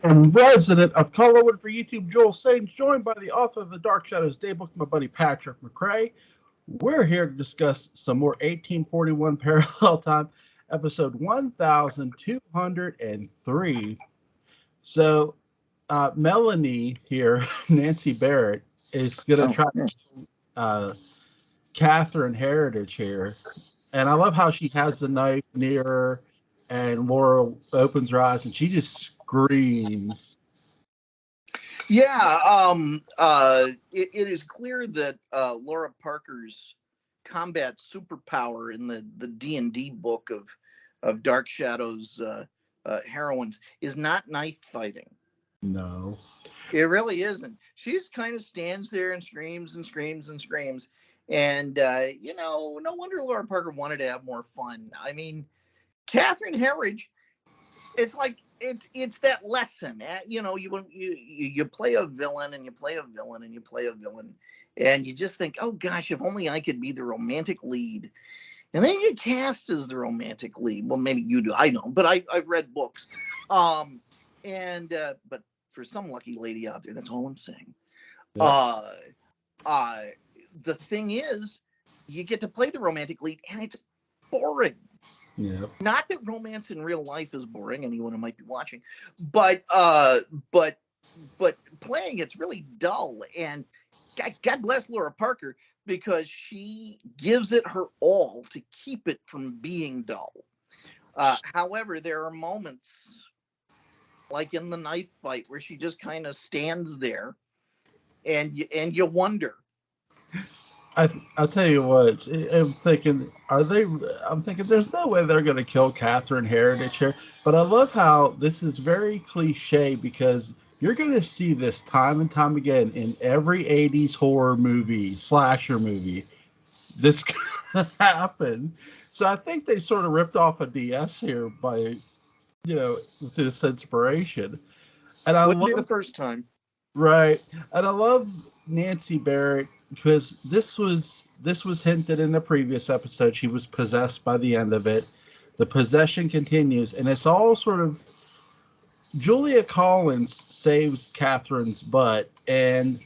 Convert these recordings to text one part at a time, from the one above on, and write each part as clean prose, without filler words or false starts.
And resident of Colorwood for YouTube, Joel Sains, joined by the author of the Dark Shadows Daybook, my buddy Patrick McCray. We're here to discuss some more 1841 Parallel Time, episode 1203. So, Melanie here, Nancy Barrett, is going to try to Catherine Heritage here. And I love how she has the knife near her, and Laura opens her eyes and she just screams. Yeah, it is clear that Laura Parker's combat superpower in the D&D book of Dark Shadows heroines is not knife fighting. No. It really isn't. She just kind of stands there and screams and screams and screams. And, no wonder Laura Parker wanted to have more fun. I mean, Catherine Herridge, it's like, it's that lesson. You play a villain and you play a villain and you play a villain. And you just think, oh, gosh, if only I could be the romantic lead. And then you get cast as the romantic lead. Well, maybe you do. I don't. But I've read books. But for some lucky lady out there, that's all I'm saying. Yeah. The thing is, you get to play the romantic lead, and it's boring. Yeah. Not that romance in real life is boring. Anyone who might be watching, but playing it's really dull. And God bless Laura Parker, because she gives it her all to keep it from being dull. However, there are moments, like in the knife fight, where she just kind of stands there, and you wonder. I'll tell you what. I'm thinking, there's no way they're going to kill Catherine Heritage here. But I love how this is very cliche, because you're going to see this time and time again in every 80s horror movie, slasher movie. This could happen. So I think they sort of ripped off a DS here by, with this inspiration. And I wouldn't be the first time. Right. And I love Nancy Barrett, because this was hinted in the previous episode. She was possessed by the end of it. The possession continues, and it's all sort of Julia Collins saves Catherine's butt and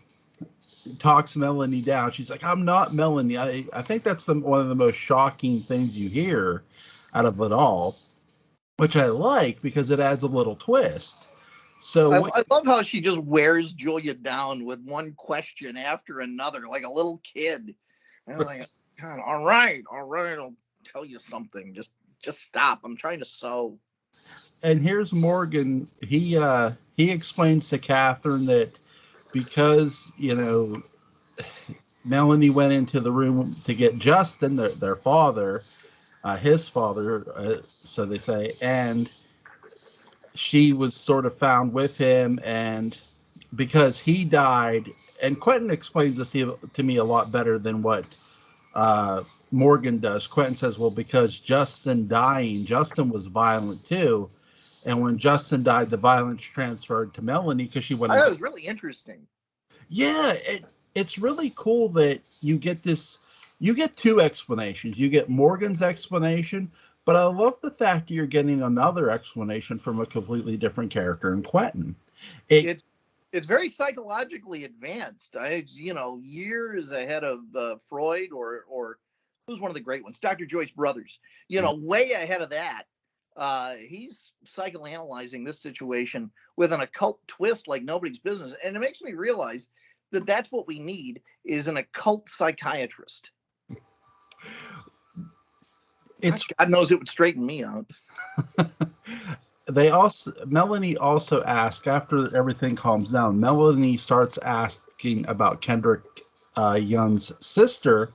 talks Melanie down. She's like, I'm not Melanie. I think that's one of the most shocking things you hear out of it all, which I like because it adds a little twist. So I love how she just wears Julia down with one question after another, like a little kid. And I'm like, God, all right, I'll tell you something. Just stop. I'm trying to sew. And here's Morgan. He explains to Catherine that because Melanie went into the room to get Justin, their father, his father, so they say, and she was sort of found with him, and because he died, and Quentin explains this to me a lot better than what Morgan does. Quentin says, well, because Justin was violent too, and when Justin died, the violence transferred to Melanie because she went. That was really interesting. Yeah, it's really cool that you get this. You get two explanations. You get Morgan's explanation, but I love the fact that you're getting another explanation from a completely different character in Quentin. It's very psychologically advanced. Years ahead of Freud or who's one of the great ones, Dr. Joyce Brothers. Way ahead of that. He's psychoanalyzing this situation with an occult twist like nobody's business, and it makes me realize that that's what we need, is an occult psychiatrist. God knows it would straighten me out. Melanie also asks, after everything calms down, Melanie starts asking about Kendrick Young's sister,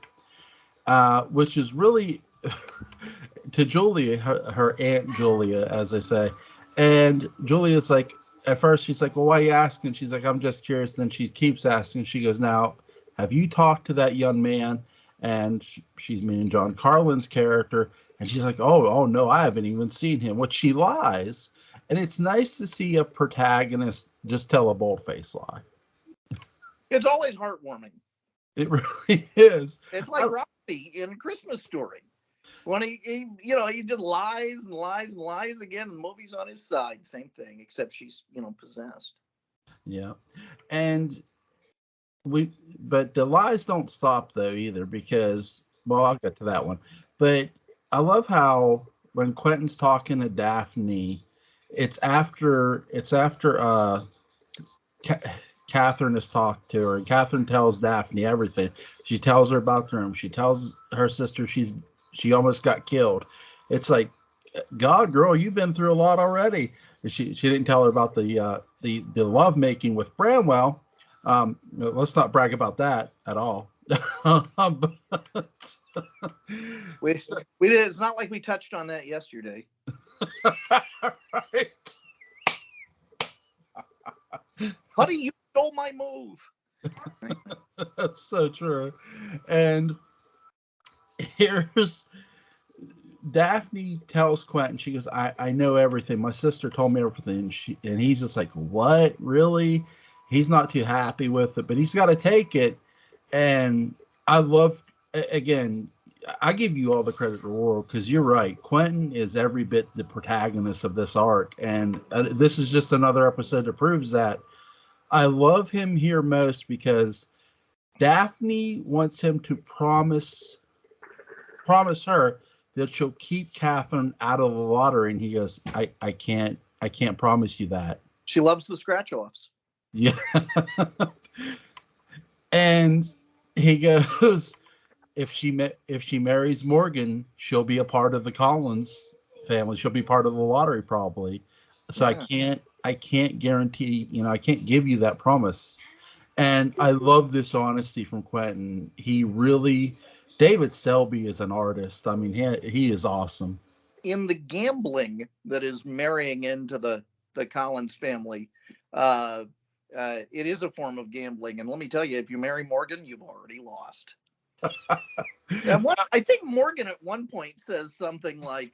which is really to Julia, her Aunt Julia, as they say. And Julia's like, at first she's like, well, why are you asking? She's like, I'm just curious. Then she keeps asking. She goes, now, have you talked to that young man? And she's meaning John Carlin's character. And she's like, oh, no, I haven't even seen him, which she lies. And it's nice to see a protagonist just tell a bold-faced lie. It's always heartwarming. It really is. It's like Robbie in A Christmas Story. When he he just lies and lies and lies again, and the movie's on his side. Same thing, except she's possessed. Yeah, and but the lies don't stop though either because I'll get to that one. But I love how when Quentin's talking to Daphne, it's after Catherine has talked to her, and Catherine tells Daphne everything. She tells her about the room. She tells her sister she almost got killed. It's like, God, girl, you've been through a lot already. She didn't tell her about the love making with Bramwell. Let's not brag about that at all. We we did. It's not like we touched on that yesterday. Right. Honey, you stole my move. That's so true. And here's Daphne tells Quentin, she goes, I know everything. My sister told me everything. And he's just like, what? Really? He's not too happy with it, but he's got to take it. And I love, again, I give you all the credit in the world because you're right. Quentin is every bit the protagonist of this arc. And this is just another episode that proves that. I love him here most because Daphne wants him to promise her that she'll keep Catherine out of the lottery, and he goes, I can't promise you that. She loves the scratch offs. Yeah. And he goes, if she marries Morgan, she'll be a part of the Collins family. She'll be part of the lottery probably. So yeah. I can't guarantee, I can't give you that promise. And I love this honesty from Quentin. David Selby is an artist. I mean, he is awesome. In the gambling that is marrying into the Collins family, it is a form of gambling. And let me tell you, if you marry Morgan, you've already lost. I think Morgan at one point says something like,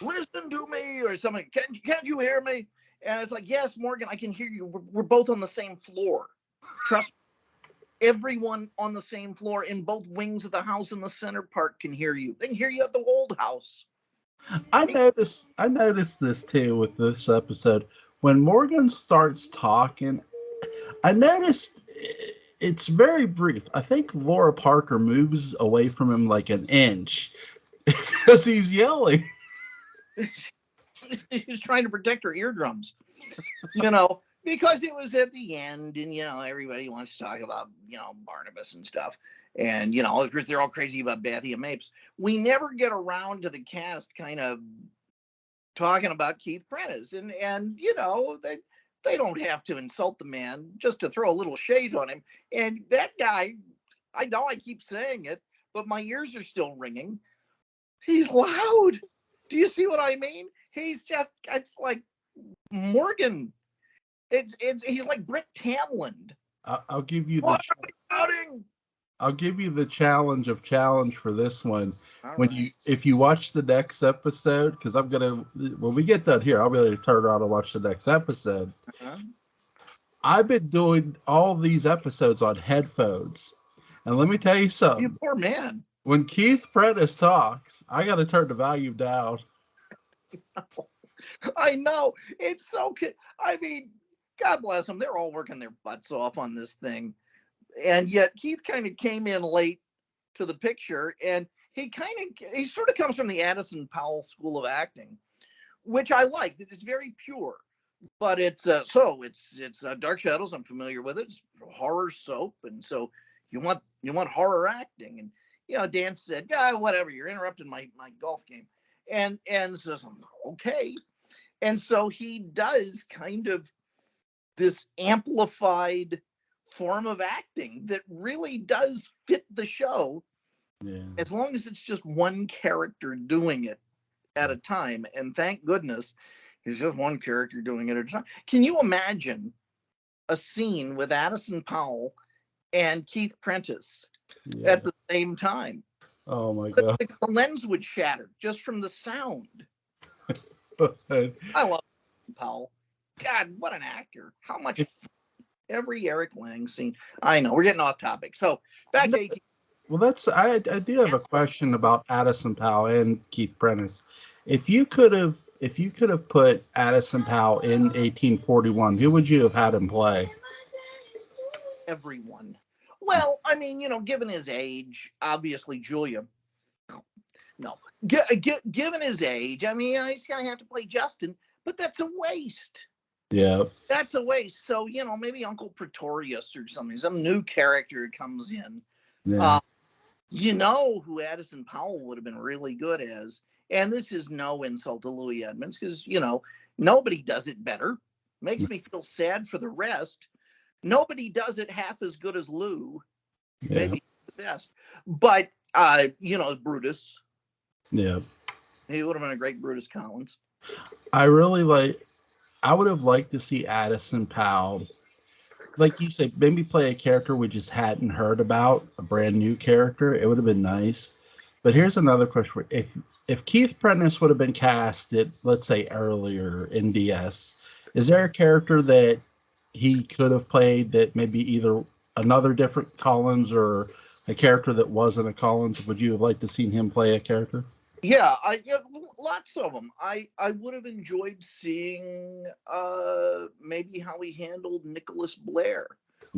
listen to me, or something. Can't you hear me? And it's like, yes, Morgan, I can hear you. We're both on the same floor. Trust me. Everyone on the same floor in both wings of the house in the center part can hear you. They can hear you at the old house. I noticed this too with this episode. When Morgan starts talking, I noticed it's very brief. I think Laura Parker moves away from him like an inch because he's yelling. He's trying to protect her eardrums, because it was at the end, and everybody wants to talk about Barnabas and stuff, and they're all crazy about Bethia Mapes. We never get around to the cast kind of talking about Keith Prentice, and they don't have to insult the man just to throw a little shade on him. And that guy, I know I keep saying it, but my ears are still ringing. He's loud. Do you see what I mean? It's like Morgan. He's like Britt Tamland. I'll give you the I'll give you the challenge for this one. If you watch the next episode, because when we get done here, I'll be able to turn around and watch the next episode. Uh-huh. I've been doing all these episodes on headphones, and let me tell you something. You poor man. When Keith Prentice talks, I got to turn the volume down. I know. It's so good. I mean, God bless them. They're all working their butts off on this thing. And yet Keith kind of came in late to the picture, and he sort of comes from the Addison Powell School of Acting, which I like. It's very pure, but it's Dark Shadows. I'm familiar with it. It's horror soap, and so you want horror acting. And Dan said, "Yeah, whatever. You're interrupting my golf game," and so I'm okay. And so he does kind of this amplified form of acting that really does fit the show, as long as it's just one character doing it at a time. And thank goodness it's just one character doing it at a time. Can you imagine a scene with Addison Powell and Keith Prentice at the same time? Oh my God. The lens would shatter just from the sound. I love Powell. God, what an actor. How much every Eric Lang scene. I know we're getting off topic. So back to 18. Well, I do have a question about Addison Powell and Keith Prentice. If you could have put Addison Powell in 1841, who would you have had him play? Everyone. Well, I mean, given his age, obviously Julia. No, given his age, I mean, he's gonna have to play Justin, but that's a waste. Yeah. That's a waste. So maybe Uncle Pretorius or something, some new character comes in. Yeah. Who Addison Powell would have been really good as, and this is no insult to Louis Edmonds, because nobody does it better. Makes me feel sad for the rest. Nobody does it half as good as Lou. Yeah. Maybe the best, but Brutus. Yeah. He would have been a great Brutus Collins. I would have liked to see Addison Powell, like you said, maybe play a character we just hadn't heard about, a brand new character. It would have been nice. But here's another question: if Keith Prentice would have been casted, let's say earlier in DS, is there a character that he could have played that maybe either another different Collins or a character that wasn't a Collins? Would you have liked to seen him play a character? Yeah, lots of them. I would have enjoyed seeing maybe how he handled Nicholas Blair,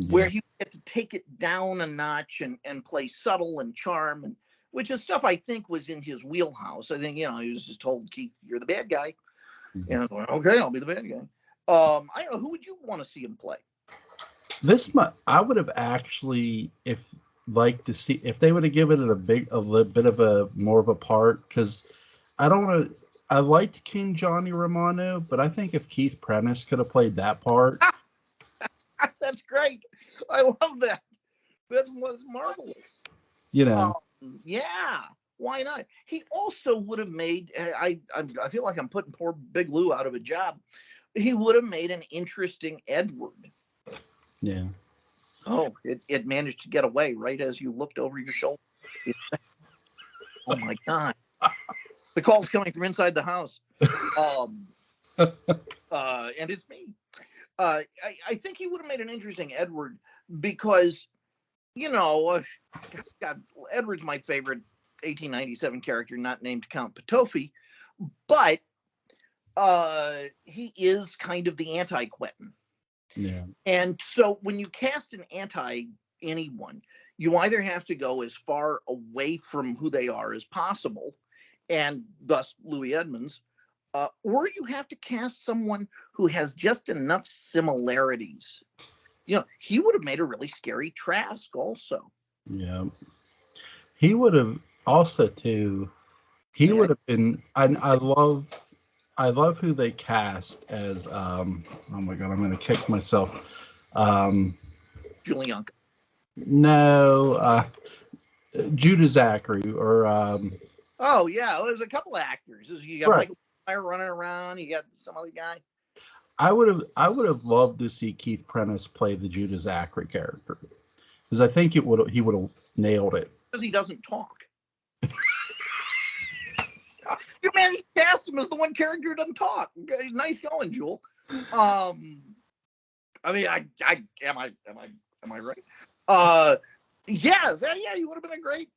where he had to take it down a notch and play subtle and charm, and which is stuff I think was in his wheelhouse. I think he was just told, Keith, you're the bad guy, and I'm going, okay, I'll be the bad guy. I don't know, who would you want to see him play? I would have actually, if like to see if they would have given it a little bit of a more of a part, because I don't want to. I liked King Johnny Romano, but I think if Keith Prentice could have played that part, that's great. I love that. That was marvelous. Yeah, why not? He also would have made. I feel like I'm putting poor Big Lou out of a job. He would have made an interesting Edward. Yeah. Oh, it managed to get away right as you looked over your shoulder. Oh my God. The call's coming from inside the house. And it's me. I think he would have made an interesting Edward because, God, Edward's my favorite 1897 character, not named Count Petofi, but he is kind of the anti-Quentin. Yeah. And so when you cast an anti-anyone, you either have to go as far away from who they are as possible, and thus Louis Edmonds, or you have to cast someone who has just enough similarities. He would have made a really scary Trask also. Yeah. He would have also too. He would have been. I love who they cast as. Oh my God! I'm going to kick myself. Julian. No, Judah Zachary or. Oh yeah, well, there's a couple of actors. You got Michael Meyer running around. You got some other guy. I would have loved to see Keith Prentice play the Judah Zachary character, because I think he would have nailed it. Because he doesn't talk. You managed to cast him as the one character who doesn't talk. Nice going, Jewel. I mean, am I right? Yes, yeah, you would have been a great.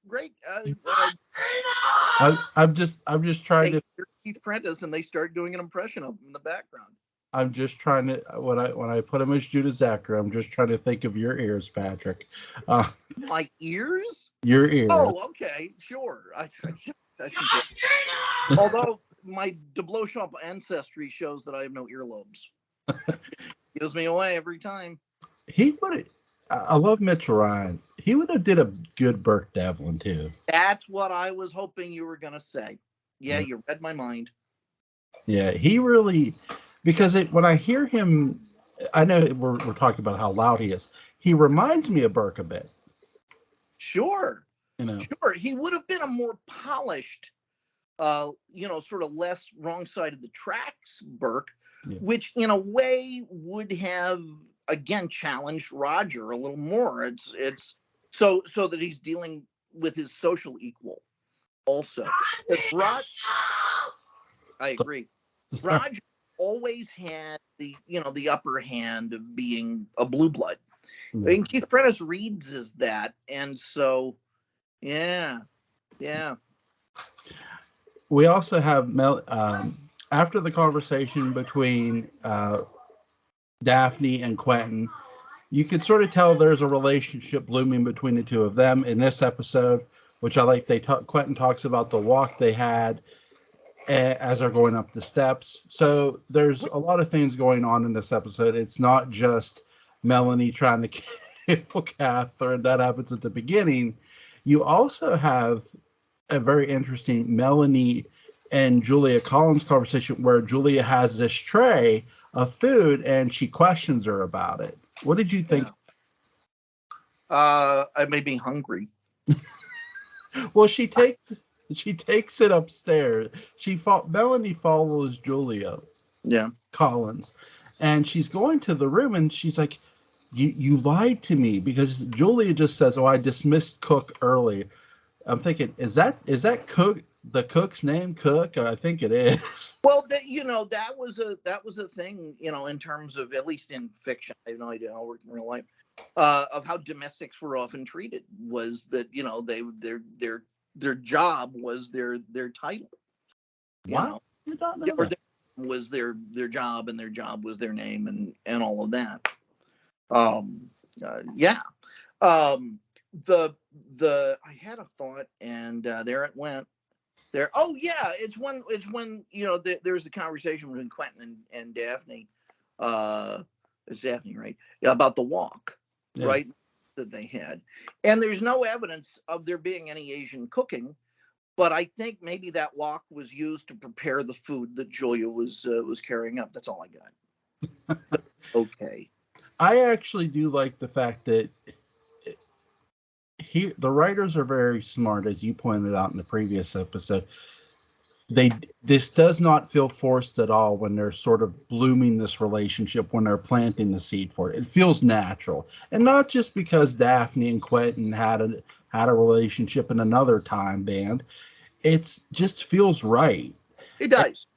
I'm just trying to. Keith Prentice, and they start doing an impression of him in the background. I'm just trying to when I put him as Judah Zachary, I'm just trying to think of your ears, Patrick. My ears? Your ears. Oh, okay, sure. I although my de Beauchamp ancestry shows that I have no earlobes. Gives me away every time. He would. I love Mitchell Ryan. He would have did a good Burke Devlin too. That's what I was hoping you were gonna say. Yeah, you read my mind. Yeah, he really, because when I hear him, I know we're talking about how loud he is. He reminds me of Burke a bit. Sure. Sure. He would have been a more polished, sort of less wrong side of the tracks Burke, which in a way would have again challenged Roger a little more. It's so that he's dealing with his social equal also. I agree. Roger always had the upper hand of being a blue blood. And Keith Prentice reads as that, and so Yeah. Yeah. We also have after the conversation between Daphne and Quentin, you can sort of tell there's a relationship blooming between the two of them in this episode, which I like. Quentin talks about the walk they had as they're going up the steps. So there's a lot of things going on in this episode. It's not just Melanie trying to kill Catherine. That happens at the beginning. You also have a very interesting Melanie and Julia Collins conversation where Julia has this tray of food and she questions her about it. What did you think? I made me hungry. Well, she takes it upstairs. Melanie follows Julia Yeah. Collins, and she's going to the room, and she's like, "You lied to me," because Julia just says, "Oh, I dismissed Cook early." I'm thinking, is that Cook, the cook's name, Cook? I think it is. Well, that was a thing, in terms of, at least in fiction. I have no idea how it worked in real life. Of how domestics were often treated, was that their job was their title. Wow, I did not know Or that. was their job, and their job was their name, and all of that. Yeah. The I had a thought, and there it went. There. Oh yeah, it's when there's a conversation between Quentin and Daphne. It's Daphne, right? Yeah, about the walk, Yeah. right? That they had, and there's no evidence of there being any Asian cooking. But I think maybe that walk was used to prepare the food that Julia was carrying up. That's all I got. Okay. I actually do like the fact that the writers are very smart, as you pointed out in the previous episode. This does not feel forced at all when they're sort of blooming this relationship, when they're planting the seed for it. It feels natural, and not just because Daphne and Quentin had a relationship in another time band. It's just feels right. It does.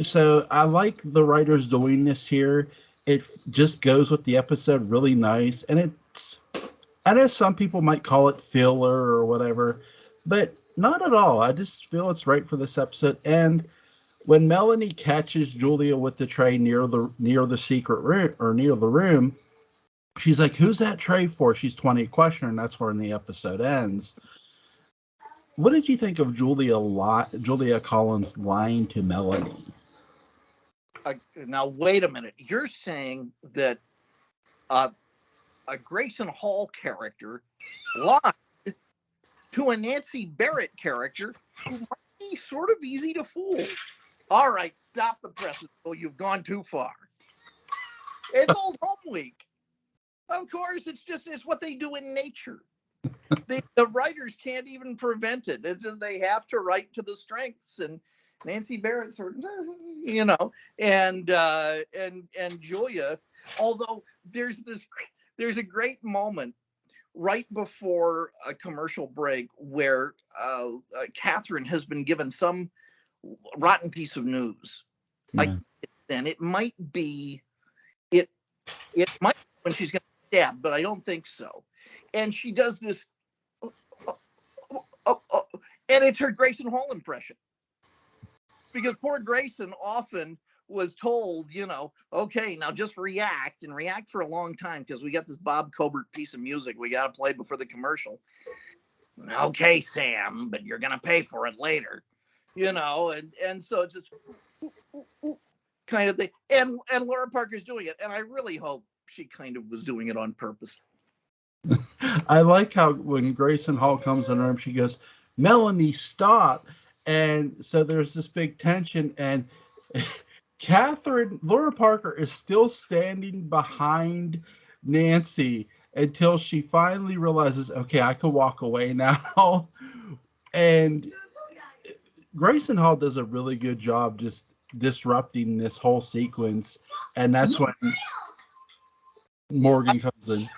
So I like the writers doing this here. It just goes with the episode really nice, and I know some people might call it filler or whatever, but not at all. I just feel it's right for this episode. And when Melanie catches Julia with the tray near the secret room, or near the room, she's like, "Who's that tray for?" She's 20 questioner, and that's where the episode ends. What did you think of Julia Collins lying to Melanie? Now wait a minute. You're saying that a Grayson Hall character lied to a Nancy Barrett character who might be sort of easy to fool. All right, stop the presses. Oh, you've gone too far. It's Old Home Week. Of course, it's what they do in nature. The writers can't even prevent it. It's just they have to write to the strengths, and Nancy Barrett sort of, and Julia. Although there's a great moment right before a commercial break where Catherine has been given some rotten piece of news. Yeah. And it might be it might be when she's going to stab, but I don't think so. And she does this, and it's her Grayson Hall impression, because poor Grayson often was told, okay, now just react for a long time, because we got this Bob Cobert piece of music we got to play before the commercial. Okay, Sam, but you're going to pay for it later, and so it's just kind of thing. And Laura Parker's doing it, and I really hope she kind of was doing it on purpose. I like how when Grayson Hall comes in the room, she goes, "Melanie, stop." And so there's this big tension, and Laura Parker is still standing behind Nancy until she finally realizes, okay, I can walk away now. And Grayson Hall does a really good job just disrupting this whole sequence. And that's when Morgan comes in.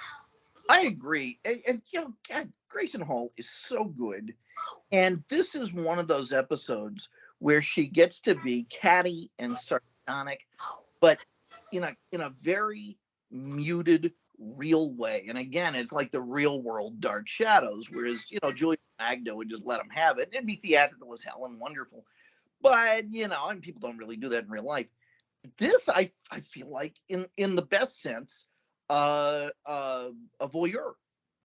I agree. And God, Grayson Hall is so good. And this is one of those episodes where she gets to be catty and sardonic, but in a very muted real way. And again, it's like the real world Dark Shadows, whereas, Julian Magda would just let him have it. It'd be theatrical as hell and wonderful. But, and people don't really do that in real life. This, I feel like, in the best sense, a voyeur.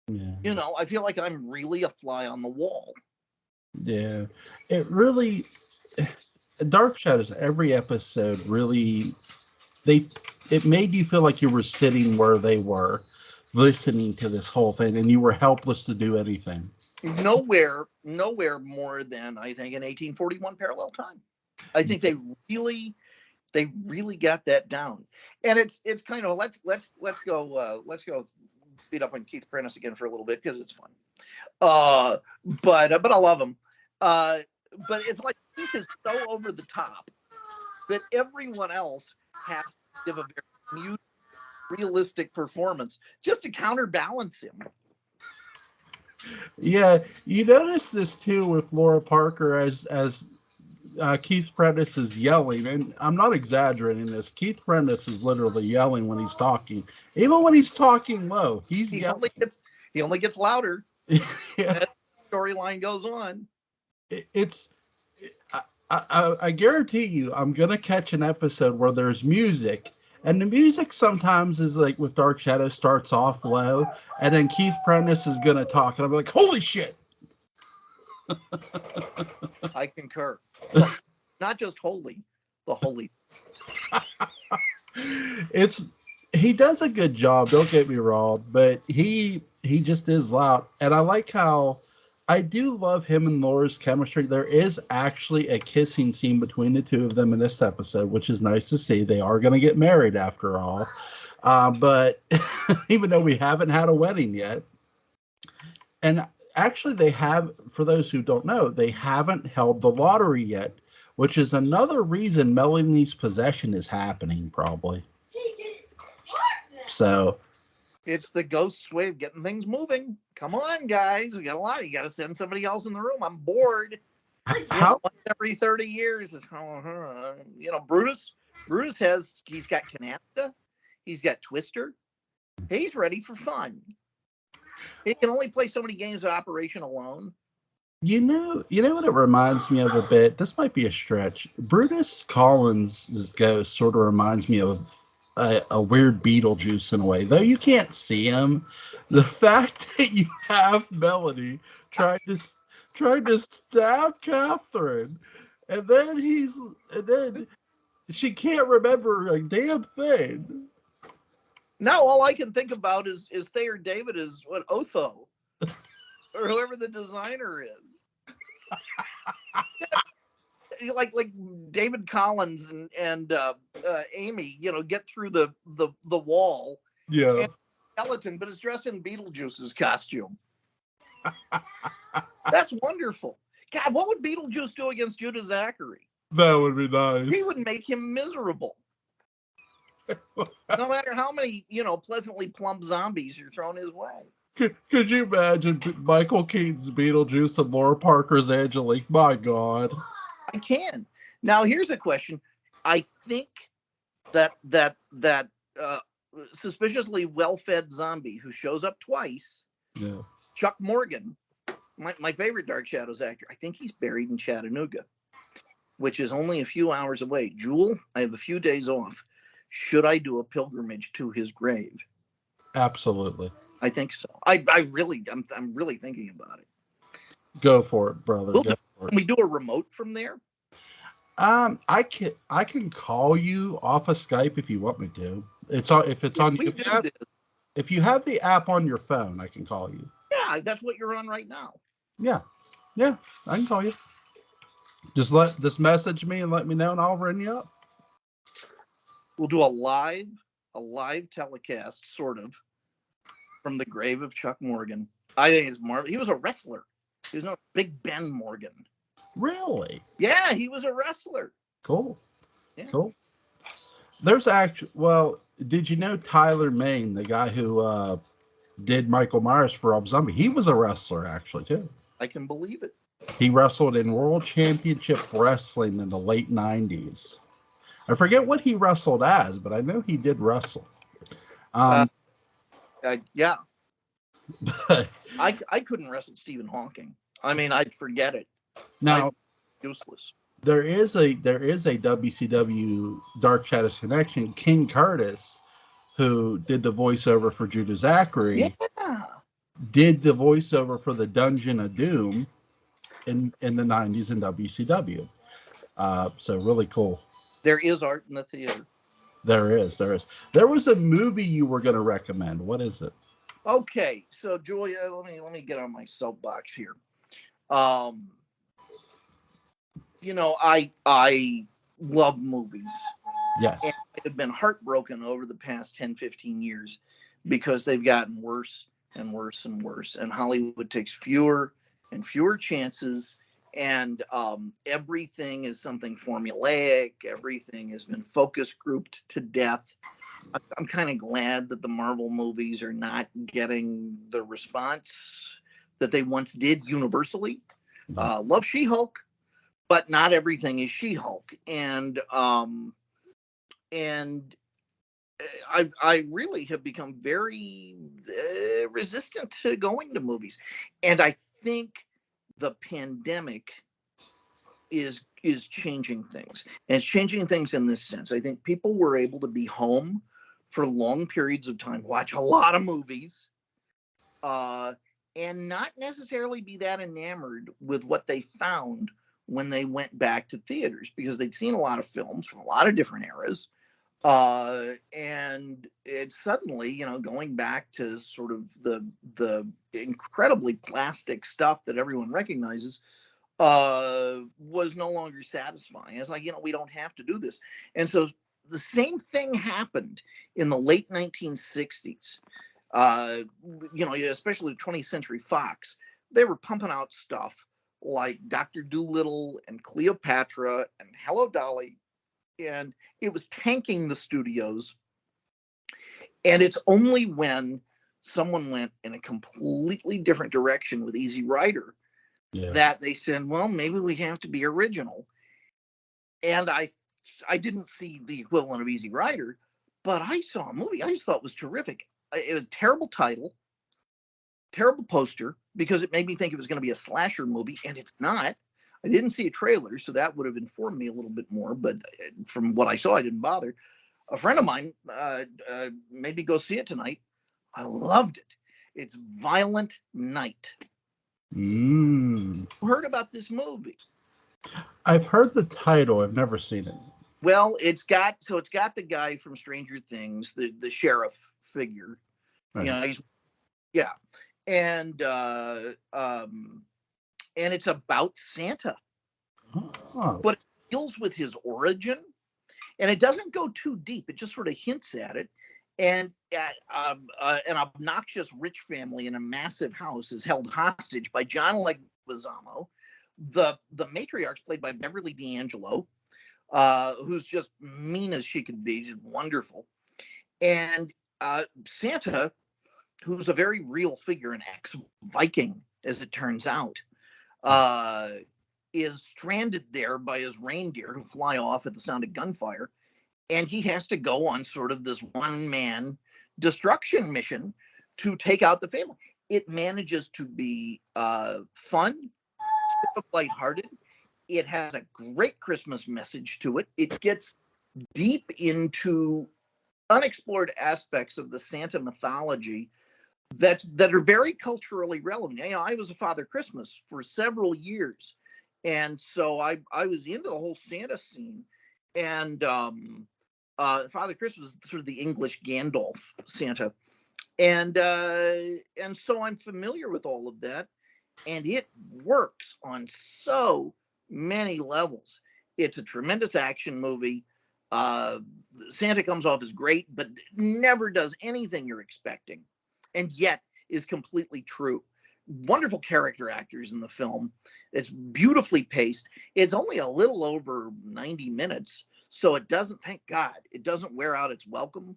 Yeah. I feel like I'm really a fly on the wall. Yeah. It really, Dark Shadows, every episode really, it made you feel like you were sitting where they were, listening to this whole thing, and you were helpless to do anything. Nowhere more than, I think, in 1841 Parallel Time. I think they really got that down. And it's kind of, let's go beat up on Keith Prentice again for a little bit because it's fun. But I love him. But it's like Keith is so over the top that everyone else has to give a very muted, realistic performance just to counterbalance him. Yeah, you notice this too with Laura Parker as Keith Prentice is yelling, and I'm not exaggerating this. Keith Prentice is literally yelling when he's talking, even when he's talking low. He only gets louder. Yeah. As the storyline goes on. I guarantee you, I'm gonna catch an episode where there's music. And the music sometimes is like with Dark Shadow starts off low, and then Keith Prentice is going to talk, and I'm like, holy shit! I concur. Not just holy, but holy. He does a good job, don't get me wrong, but he just is loud. And I like how, I do love him and Laura's chemistry. There is actually a kissing scene between the two of them in this episode, which is nice to see. They are going to get married after all. But even though we haven't had a wedding yet. And actually they have, for those who don't know, they haven't held the lottery yet, which is another reason Melanie's possession is happening, probably. So... it's the ghost's way of getting things moving. Come on, guys. We got a lot. You got to send somebody else in the room. I'm bored. Once every 30 years. Brutus he's got Canasta. He's got Twister. He's ready for fun. He can only play so many games of Operation Alone. You know what it reminds me of a bit? This might be a stretch. Brutus Collins' ghost sort of reminds me of a weird Beetlejuice in a way. Though you can't see him, the fact that you have Melanie trying to stab Catherine, and then she can't remember a damn thing. Now all I can think about is Thayer David is Otho, or whoever the designer is. Like David Collins and Amy, get through the wall. Yeah. And skeleton, but it's dressed in Beetlejuice's costume. That's wonderful. God, what would Beetlejuice do against Judah Zachary? That would be nice. He would make him miserable. No matter how many, pleasantly plump zombies you're throwing his way. Could you imagine Michael Keaton's Beetlejuice and Laura Parker's Angelique? My God. I can. Now, here's a question. I think that suspiciously well-fed zombie who shows up twice, Chuck Morgan, my favorite Dark Shadows actor, I think he's buried in Chattanooga, which is only a few hours away. Jewel, I have a few days off. Should I do a pilgrimage to his grave? Absolutely. I think so. I'm really thinking about it. Go for it, brother. Can we do a remote from there? I can call you off of Skype if you want me to. If you have the app on your phone, I can call you. Yeah, that's what you're on right now. Yeah, I can call you. Just message me and let me know, and I'll ring you up. We'll do a live telecast, sort of, from the grave of Chuck Morgan. I think it's He was a wrestler. He was no Big Ben Morgan. Really? Yeah, he was a wrestler. Cool. Yeah. Cool. There's did you know Tyler Mane, the guy who did Michael Myers for Rob Zombie? He was a wrestler, actually, too. I can believe it. He wrestled in World Championship Wrestling in the late 90s. I forget what he wrestled as, but I know he did wrestle. Yeah, But I couldn't wrestle Stephen Hawking. I mean, I'd forget it. I now useless. there is a WCW Dark Shadows connection. King Curtis, who did the voiceover for Judah Yeah, Zachary, did the voiceover for the Dungeon of Doom in the 90s in WCW. So really cool. there is art in the theater. There is. There was a movie you were going to recommend. What is it? Okay, so Julia, let me get on my soapbox here. Um, I love movies, and Yes. I've been heartbroken over the past 10, 15 years because they've gotten worse and worse and worse, and Hollywood takes fewer and fewer chances, and everything is something formulaic. Everything has been focus grouped to death. I'm kind of glad that the Marvel movies are not getting the response that they once did universally. Love She-Hulk, but not everything is She-Hulk, and I really have become very resistant to going to movies, and I think the pandemic is changing things, and it's changing things in this sense. I think people were able to be home for long periods of time, watch a lot of movies, uh, and not necessarily be that enamored with what they found when they went back to theaters, because they'd seen a lot of films from a lot of different eras, and it's suddenly, going back to sort of the incredibly plastic stuff that everyone recognizes, was no longer satisfying. It's like, we don't have to do this. And so the same thing happened in the late 1960s. Especially 20th Century Fox. They were pumping out stuff like Dr. Dolittle and Cleopatra and Hello Dolly, and it was tanking the studios. And it's only when someone went in a completely different direction with Easy Rider that they said, well, maybe we have to be original. And I didn't see the equivalent of Easy Rider, but I saw a movie I just thought was terrific. It was a terrible title, terrible poster, because it made me think it was going to be a slasher movie, and it's not. I didn't see a trailer, so that would have informed me a little bit more, but from what I saw, I didn't bother. A friend of mine made me go see it tonight. I loved it. It's Violent Night. Heard about this movie? I've heard the title. I've never seen it. Well, it's got the guy from Stranger Things, the sheriff figure. Right. He's yeah, and it's about Santa, but it deals with his origin, and it doesn't go too deep. It just sort of hints at it. And an obnoxious rich family in a massive house is held hostage by John Leguizamo. The matriarch's played by Beverly D'Angelo, who's just mean as she could be. She's wonderful. And Santa, who's a very real figure, an ex-Viking, as it turns out, is stranded there by his reindeer, who fly off at the sound of gunfire. And he has to go on sort of this one-man destruction mission to take out the family. It manages to be fun, sort of lighthearted. It has a great Christmas message to it. It gets deep into unexplored aspects of the Santa mythology that are very culturally relevant. I was a Father Christmas for several years, and so I was into the whole Santa scene. And Father Christmas is sort of the English Gandalf Santa, and so I'm familiar with all of that, and it works on so many levels. It's a tremendous action movie. Santa comes off as great, but never does anything you're expecting, and yet is completely true. Wonderful character actors in the film. It's beautifully paced. It's only a little over 90 minutes, so it doesn't, thank God, it doesn't wear out its welcome.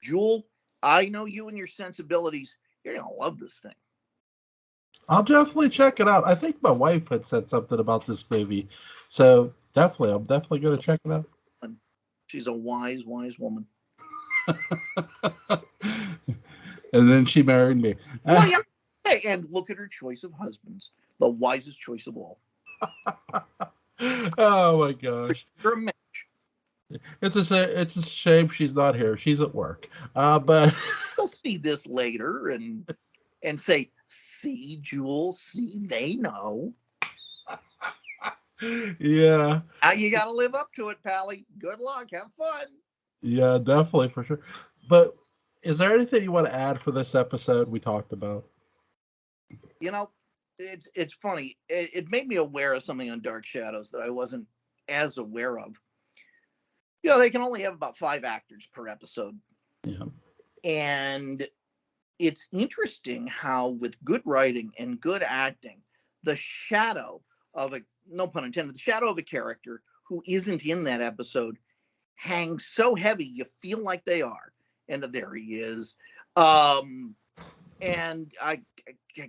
Jewel, I know you and your sensibilities. You're going to love this thing. I'll definitely check it out. I think my wife had said something about this movie, so I'm definitely going to check it out. She's a wise, wise woman. And then she married me. Well, yeah. Hey, and look at her choice of husbands. The wisest choice of all. Oh my gosh. You're a man. It's a shame she's not here. She's at work. But They'll see this later and say, see, Jules, see, they know. yeah. Now you got to live up to it, Pally. Good luck. Have fun. Yeah, definitely for sure. But is there anything you want to add for this episode we talked about? You know, it's funny. It made me aware of something on Dark Shadows that I wasn't as aware of. You know, they can only have about 5 actors per episode. Yeah. And it's interesting how, with good writing and good acting, the shadow of a, no pun intended, the shadow of a character who isn't in that episode hangs so heavy you feel like they are. And there he is. And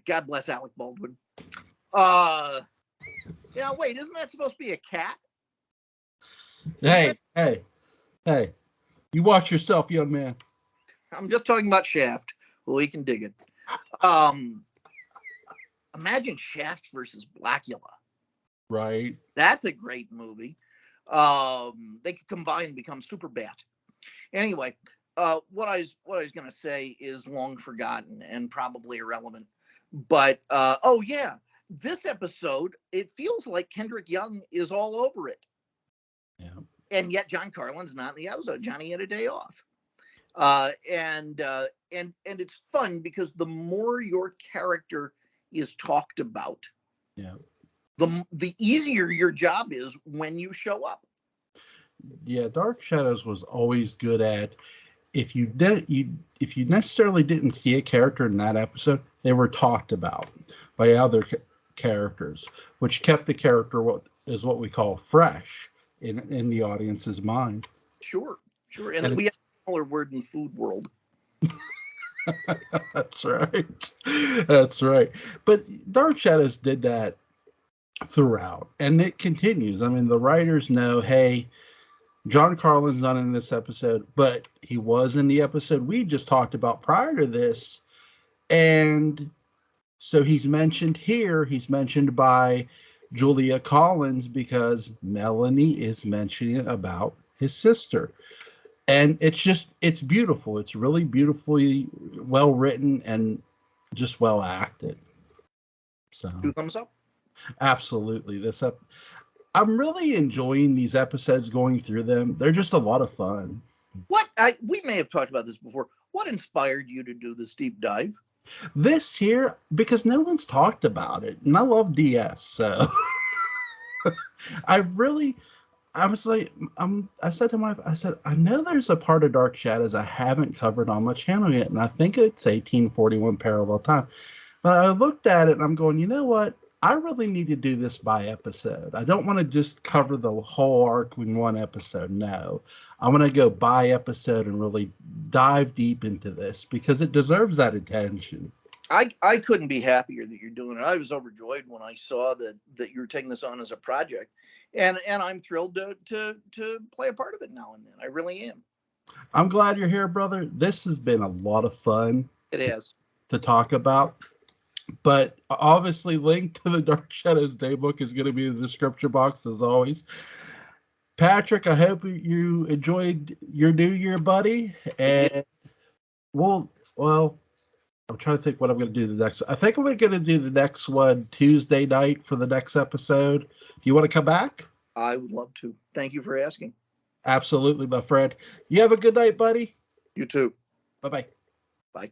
God bless Alec Baldwin. Wait, isn't that supposed to be a cat? Hey, you watch yourself, young man. I'm just talking about Shaft. Well, we can dig it. Imagine Shaft versus Blackula. Right. That's a great movie. They could combine and become Superbat. Anyway, what I was going to say is long forgotten and probably irrelevant. But this episode, it feels like Kendrick Young is all over it. Yeah. And yet John Carlin's not in the episode. Johnny had a day off. And it's fun because the more your character is talked about, yeah, the easier your job is when you show up. Yeah, Dark Shadows was always good at, if you necessarily didn't see a character in that episode, they were talked about by other characters, which kept the character what we call fresh in the audience's mind. Sure. And we have a similar word in food world. That's right. But Dark Shadows did that throughout, and it continues. I mean, the writers know, hey, John Carlin's not in this episode, but he was in the episode we just talked about prior to this. And so he's mentioned here. He's mentioned by Julia Collins because Melanie is mentioning about his sister. And it's beautiful. It's really beautifully well written and just well acted. So 2 thumbs up. Absolutely. I'm really enjoying these episodes, going through them. They're just a lot of fun. We may have talked about this before. What inspired you to do this deep dive? This here, because no one's talked about it, and I love DS, so I said, I know there's a part of Dark Shadows I haven't covered on my channel yet, and I think it's 1841 Parallel Time. But I looked at it and I'm going, you know what? I really need to do this by episode. I don't want to just cover the whole arc in one episode. No, I want to go by episode and really dive deep into this because it deserves that attention. I couldn't be happier that you're doing it. I was overjoyed when I saw that you were taking this on as a project, and I'm thrilled to play a part of it now and then. I really am. I'm glad you're here, brother. This has been a lot of fun. It has to talk about. But obviously, link to the Dark Shadows Daybook is going to be in the description box as always. Patrick, I hope you enjoyed your New Year, buddy. And well, I'm trying to think what I'm going to do the next. I think I'm going to do the next one Tuesday night for the next episode. Do you want to come back? I would love to. Thank you for asking. Absolutely, my friend. You have a good night, buddy. You too. Bye-bye. Bye.